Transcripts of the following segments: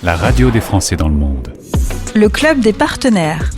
La radio des Français dans le monde. Le club des partenaires.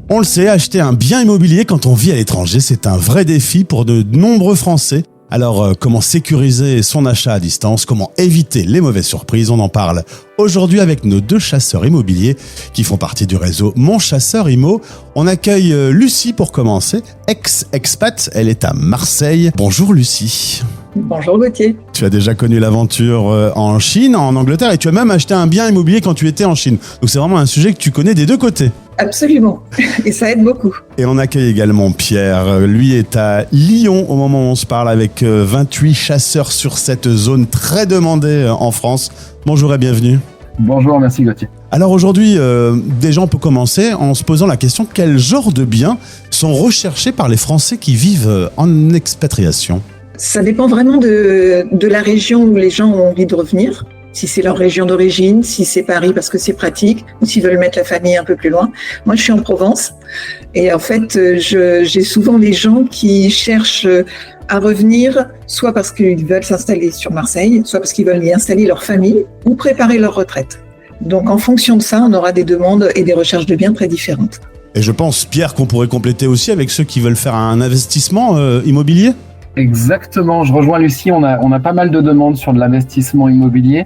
On le sait, acheter un bien immobilier quand on vit à l'étranger, c'est un vrai défi pour de nombreux Français. Alors, comment sécuriser son achat à distance? Comment éviter les mauvaises surprises? On en parle aujourd'hui avec nos deux chasseurs immobiliers qui font partie du réseau Mon Chasseur Immo. On accueille Lucie pour commencer, ex-expat. Elle est à Marseille. Bonjour Lucie. Bonjour Gauthier. Tu as déjà connu l'aventure en Chine, en Angleterre, et tu as même acheté un bien immobilier quand tu étais en Chine. Donc c'est vraiment un sujet que tu connais des deux côtés. Absolument, et ça aide beaucoup. Et on accueille également Pierre. Lui est à Lyon au moment où on se parle, avec 28 chasseurs sur cette zone très demandée en France. Bonjour et bienvenue. Bonjour, merci Gauthier. Alors aujourd'hui, déjà on peut commencer en se posant la question, quel genre de biens sont recherchés par les Français qui vivent en expatriation ? Ça dépend vraiment de la région où les gens ont envie de revenir. Si c'est leur région d'origine, si c'est Paris parce que c'est pratique, ou s'ils veulent mettre la famille un peu plus loin. Moi, je suis en Provence et en fait, j'ai souvent les gens qui cherchent à revenir, soit parce qu'ils veulent s'installer sur Marseille, soit parce qu'ils veulent y installer leur famille ou préparer leur retraite. Donc, en fonction de ça, on aura des demandes et des recherches de biens très différentes. Et je pense, Pierre, qu'on pourrait compléter aussi avec ceux qui veulent faire un investissement immobilier ? Exactement, je rejoins Lucie, on a pas mal de demandes sur de l'investissement immobilier,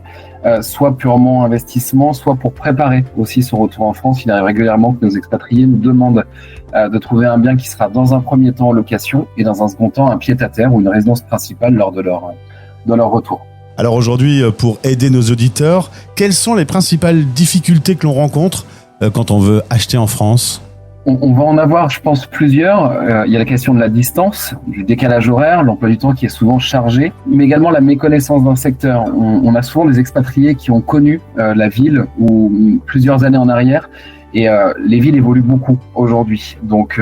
soit purement investissement, soit pour préparer aussi son retour en France. Il arrive régulièrement que nos expatriés nous demandent de trouver un bien qui sera dans un premier temps en location et dans un second temps un pied-à-terre ou une résidence principale lors de leur retour. Alors aujourd'hui, pour aider nos auditeurs, quelles sont les principales difficultés que l'on rencontre quand on veut acheter en France ? On va en avoir, je pense, plusieurs. Il y a la question de la distance, du décalage horaire, l'emploi du temps qui est souvent chargé, mais également la méconnaissance d'un secteur. On a souvent des expatriés qui ont connu la ville ou plusieurs années en arrière, et les villes évoluent beaucoup aujourd'hui. Donc,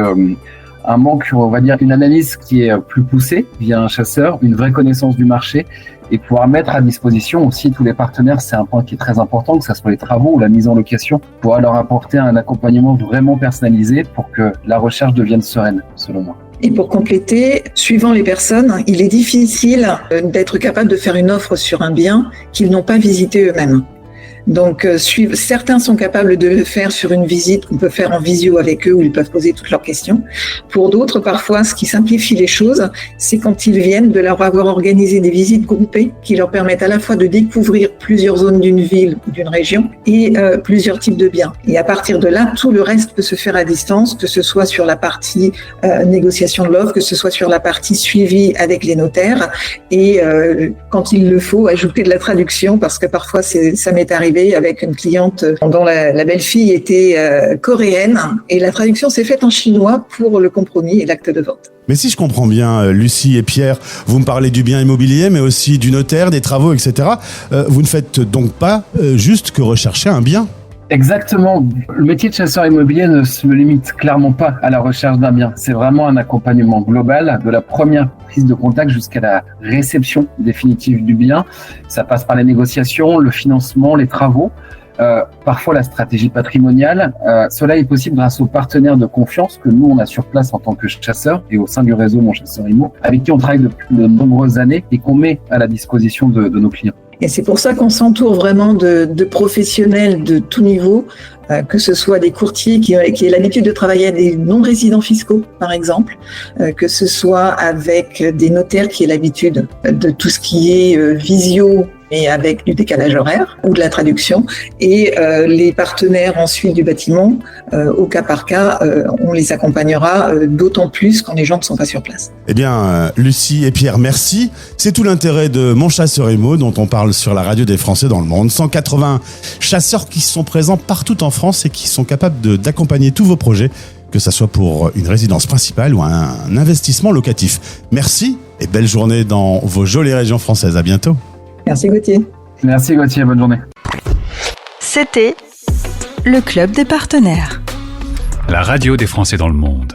un manque, on va dire, une analyse qui est plus poussée via un chasseur, une vraie connaissance du marché, et pouvoir mettre à disposition aussi tous les partenaires, c'est un point qui est très important, que ce soit les travaux ou la mise en location, pour leur apporter un accompagnement vraiment personnalisé pour que la recherche devienne sereine, selon moi. Et pour compléter, suivant les personnes, il est difficile d'être capable de faire une offre sur un bien qu'ils n'ont pas visité eux-mêmes. Donc, certains sont capables de le faire sur une visite qu'on peut faire en visio avec eux où ils peuvent poser toutes leurs questions. Pour d'autres, parfois, ce qui simplifie les choses, c'est quand ils viennent de leur avoir organisé des visites groupées qui leur permettent à la fois de découvrir plusieurs zones d'une ville ou d'une région et plusieurs types de biens. Et à partir de là, tout le reste peut se faire à distance, que ce soit sur la partie négociation de l'offre, que ce soit sur la partie suivi avec les notaires et quand il le faut, ajouter de la traduction parce que parfois, ça m'est arrivé avec une cliente dont la belle-fille était coréenne et la traduction s'est faite en chinois pour le compromis et l'acte de vente. Mais si je comprends bien, Lucie et Pierre, vous me parlez du bien immobilier, mais aussi du notaire, des travaux, etc. Vous ne faites donc pas juste que rechercher un bien ? Exactement. Le métier de chasseur immobilier ne se limite clairement pas à la recherche d'un bien. C'est vraiment un accompagnement global de la première prise de contact jusqu'à la réception définitive du bien. Ça passe par les négociations, le financement, les travaux, parfois la stratégie patrimoniale. Cela est possible grâce aux partenaires de confiance que nous, on a sur place en tant que chasseurs et au sein du réseau Mon Chasseur Immo, avec qui on travaille depuis de nombreuses années et qu'on met à la disposition de nos clients. Et c'est pour ça qu'on s'entoure vraiment de professionnels de tout niveau, que ce soit des courtiers qui aient l'habitude de travailler avec des non-résidents fiscaux, par exemple, que ce soit avec des notaires qui aient l'habitude de tout ce qui est visio, mais avec du décalage horaire ou de la traduction, et les partenaires ensuite du bâtiment, au cas par cas, on les accompagnera d'autant plus quand les gens ne sont pas sur place. Eh bien, Lucie et Pierre, merci. C'est tout l'intérêt de Mon Chasseur Immo dont on parle sur la radio des Français dans le monde. 180 chasseurs qui sont présents partout en France et qui sont capables d'accompagner tous vos projets, que ce soit pour une résidence principale ou un investissement locatif. Merci et belle journée dans vos jolies régions françaises. À bientôt. Merci Gauthier. Merci Gauthier, bonne journée. C'était le club des partenaires. La radio des Français dans le monde.